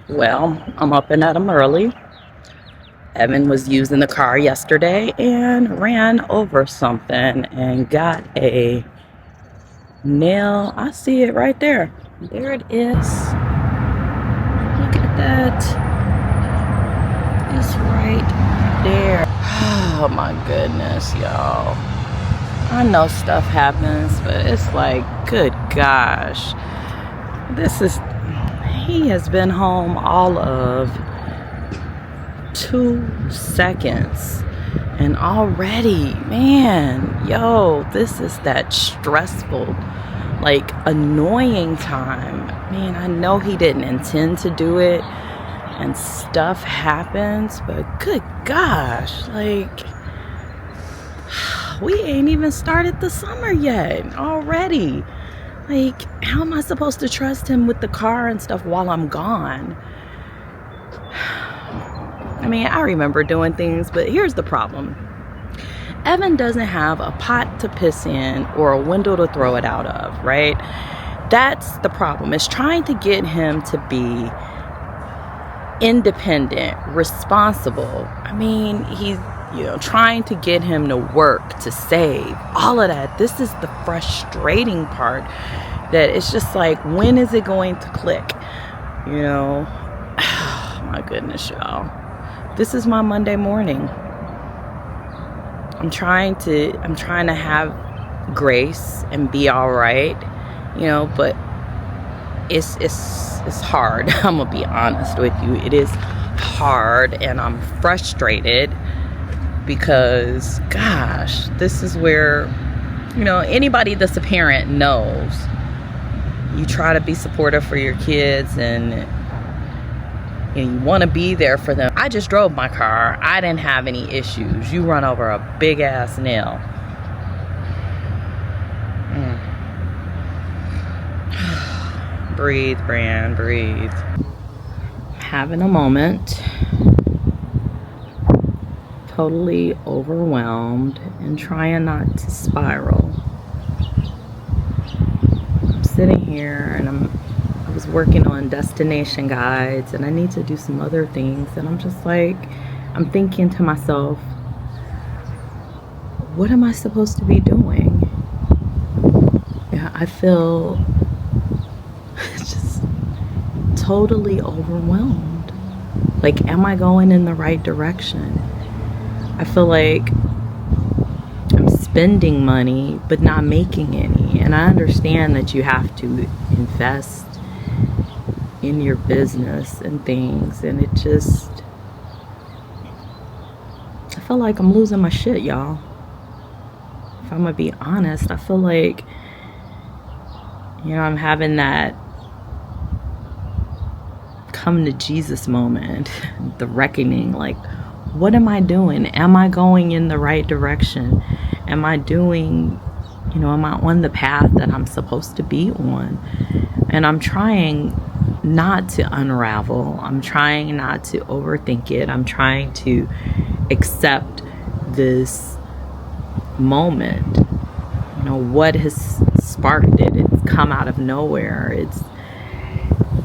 Well, I'm up and at 'em early. Evan was using the car yesterday and ran over something and got a nail. I see it right there. There it is. Look at that. It's right there. Oh my goodness, y'all. I know stuff happens, but it's like, good gosh. He has been home all of 2 seconds. And already, man, yo, this is that stressful, like, annoying time. I mean, I know he didn't intend to do it and stuff happens, but good gosh, like, we ain't even started the summer yet already. Like, how am I supposed to trust him with the car and stuff while I'm gone? I mean, I remember doing things, but here's the problem. Evan doesn't have a pot to piss in or a window to throw it out of, right? That's the problem. It's trying to get him to be independent, responsible. I mean, he's, trying to get him to work, to save, all of that. This is the frustrating part, that it's just like, when is it going to click? Oh my goodness, y'all. This is my Monday morning. I'm trying to have grace and be all right, but it's hard. I'm gonna be honest with you. It is hard, and I'm frustrated because, gosh, this is where, anybody that's a parent knows. You try to be supportive for your kids, and you want to be there for them. I just drove my car. I didn't have any issues. You run over a big ass nail. Breathe, Bran, breathe. Having a moment. Totally overwhelmed and trying not to spiral. I'm sitting here and I was working on destination guides, and I need to do some other things, and I'm just like, I'm thinking to myself, what am I supposed to be doing? Yeah, I feel just totally overwhelmed. Like, am I going in the right direction? I feel like I'm spending money but not making any, and I understand that you have to invest in your business and things, and I feel like I'm losing my shit, y'all. If I'm gonna be honest, I feel like, I'm having that come to Jesus moment, the reckoning, like, what am I doing? Am I going in the right direction? Am I doing, am I on the path that I'm supposed to be on? And I'm trying not to unravel. I'm trying not to overthink it. I'm trying to accept this moment. What has sparked it? It's come out of nowhere.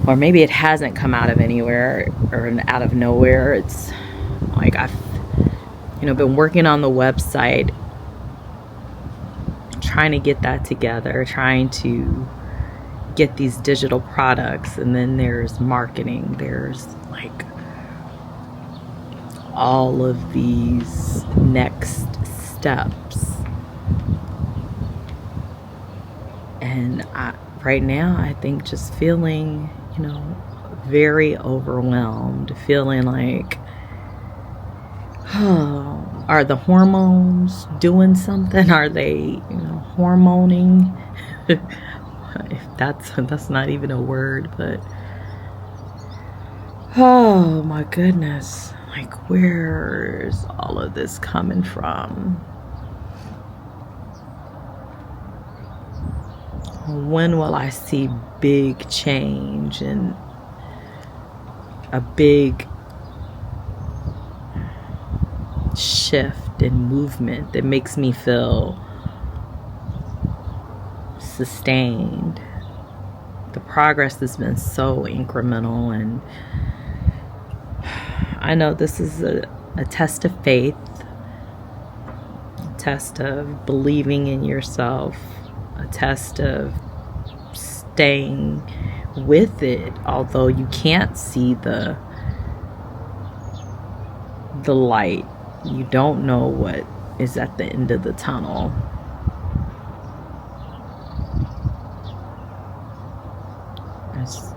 Or maybe it hasn't come out of anywhere or out of nowhere. It's like, I've been working on the website, trying to get that together, trying to get these digital products, and then there's marketing, there's like all of these next steps. And right now, I think just feeling, very overwhelmed, feeling like, oh, are the hormones doing something? Are they, hormoning? If that's not even a word, but oh my goodness, like, where's all of this coming from? When will I see big change and a big shift and movement that makes me feel sustained? the progress has been so incremental, and I know this is a test of faith, a test of believing in yourself, a test of staying with it, although you can't see the light. You don't know what is at the end of the tunnel. It's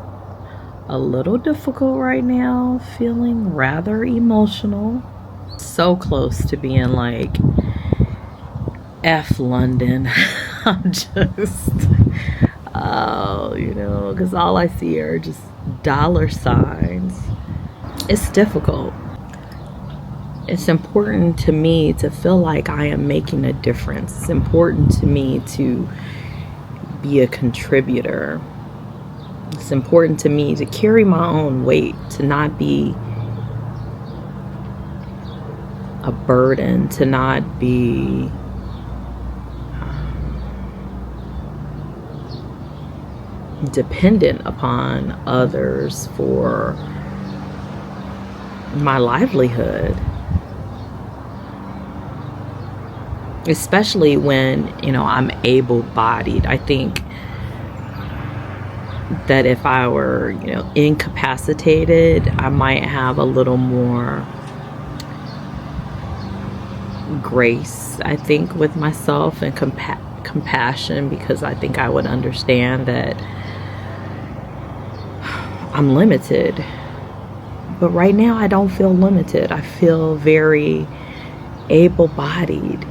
a little difficult right now, feeling rather emotional. So close to being like, F London. I'm just, oh, you know, because all I see are just dollar signs. It's difficult. It's important to me to feel like I am making a difference. It's important to me to be a contributor. It's important to me to carry my own weight, to not be a burden, to not be dependent upon others for my livelihood. Especially when, you know, I'm able-bodied. I think that if I were, you know, incapacitated, I might have a little more grace, I think, with myself, and compassion, because I think I would understand that I'm limited. But right now I don't feel limited. I feel very able-bodied,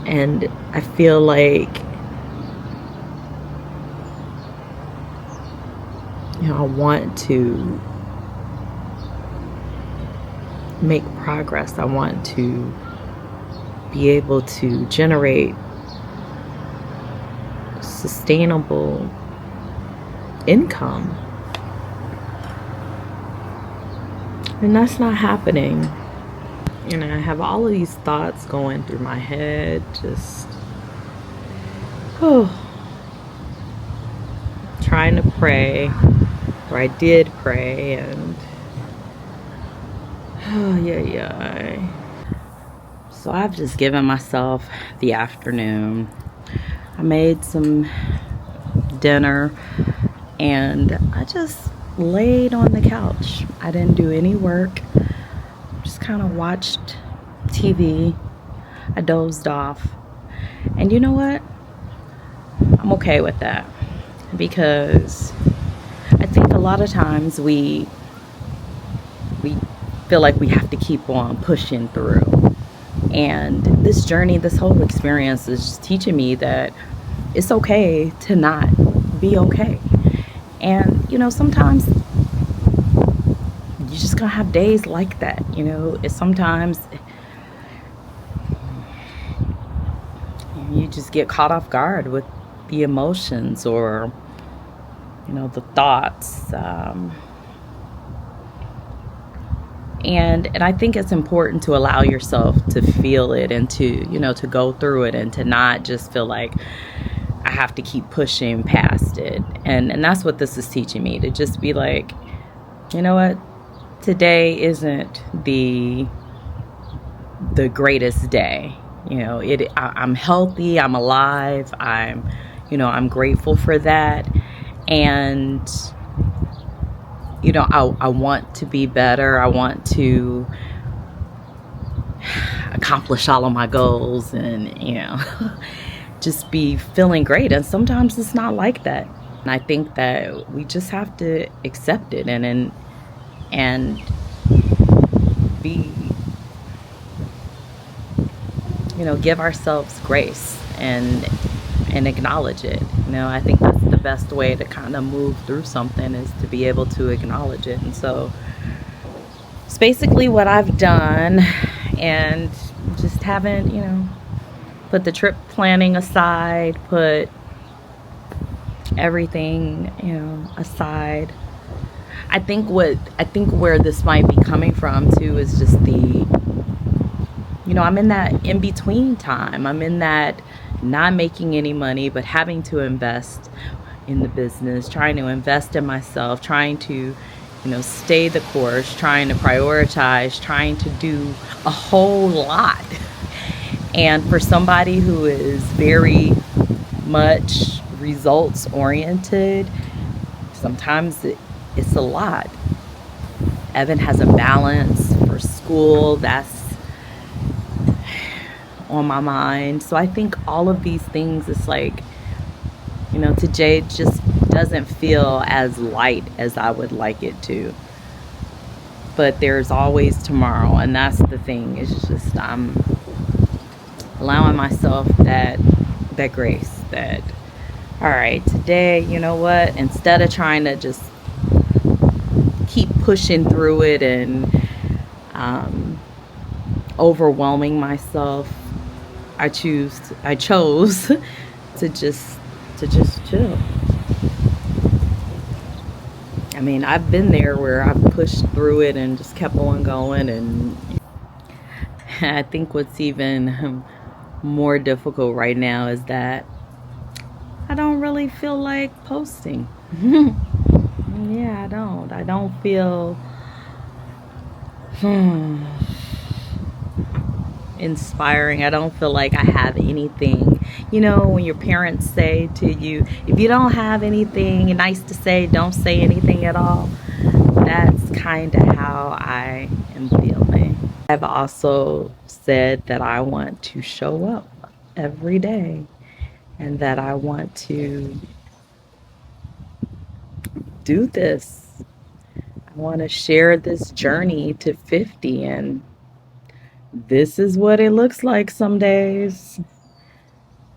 and I feel like, you know, I want to make progress. I want to be able to generate sustainable income. And that's not happening. You know, I have all of these thoughts going through my head, just, trying to pray, or I did pray, and so I've just given myself the afternoon. I made some dinner and I just laid on the couch. I didn't do any work, just kind of watched TV. I dozed off, and you know what, I'm okay with that, because I think a lot of times we feel like we have to keep on pushing through. And this journey, this whole experience is just teaching me that it's okay to not be okay. And, you know, sometimes you're just gonna have days like that. You know, it's sometimes you just get caught off guard with the emotions, or, you know, the thoughts. And I think it's important to allow yourself to feel it, and to, you know, to go through it, and to not just feel like I have to keep pushing past it. And that's what this is teaching me, to just be like, you know what, today isn't the greatest day. You know, I'm healthy, I'm alive, I'm grateful for that. And, you know, I want to be better. I want to accomplish all of my goals, and, you know, just be feeling great. And sometimes it's not like that. And I think that we just have to accept it, and be, you know, give ourselves grace and acknowledge it. You know, I think that's the best way to kind of move through something, is to be able to acknowledge it. And so it's basically what I've done, and just haven't, you know, put the trip planning aside, put everything, you know, aside. I think where this might be coming from too is just the, you know, I'm in that in-between time. I'm in that not making any money, but having to invest, in the business, trying to invest in myself, trying to, stay the course, trying to prioritize, trying to do a whole lot. And for somebody who is very much results oriented, sometimes it's a lot. Evan has a balance for school that's on my mind. So I think all of these things, it's like, today just doesn't feel as light as I would like it to. But there's always tomorrow, and that's the thing. It's just I'm allowing myself that grace that, all right, today, you know what? Instead of trying to just keep pushing through it and overwhelming myself, I chose to just chill. I mean, I've been there where I've pushed through it and just kept on going, and I think what's even more difficult right now is that I don't really feel like posting. Yeah, I don't. I don't feel inspiring. I don't feel like I have anything. When your parents say to you, if you don't have anything nice to say, don't say anything at all. That's kind of how I am feeling. I've also said that I want to show up every day and that I want to do this. I want to share this journey to 50, and this is what it looks like some days.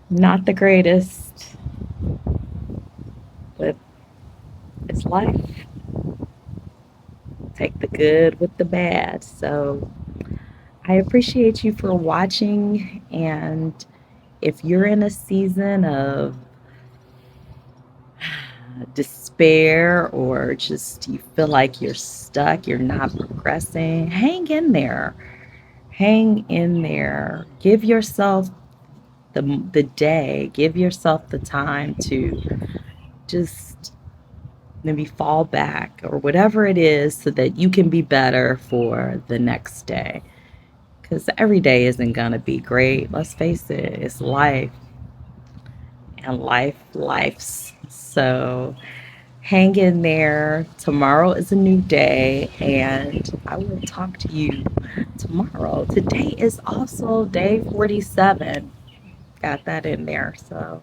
Not the greatest, but it's life. Take the good with the bad. So I appreciate you for watching, and if you're in a season of despair or just you feel like you're stuck, you're not progressing, hang in there. Hang in there. Give yourself the day, give yourself the time to just maybe fall back or whatever it is so that you can be better for the next day. Because every day isn't going to be great. Let's face it, it's life. And life's. So hang in there. Tomorrow is a new day, and I will talk to you tomorrow. Today is also day 47. Got that in there. So,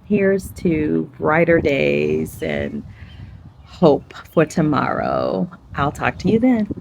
here's to brighter days and hope for tomorrow. I'll talk to you then.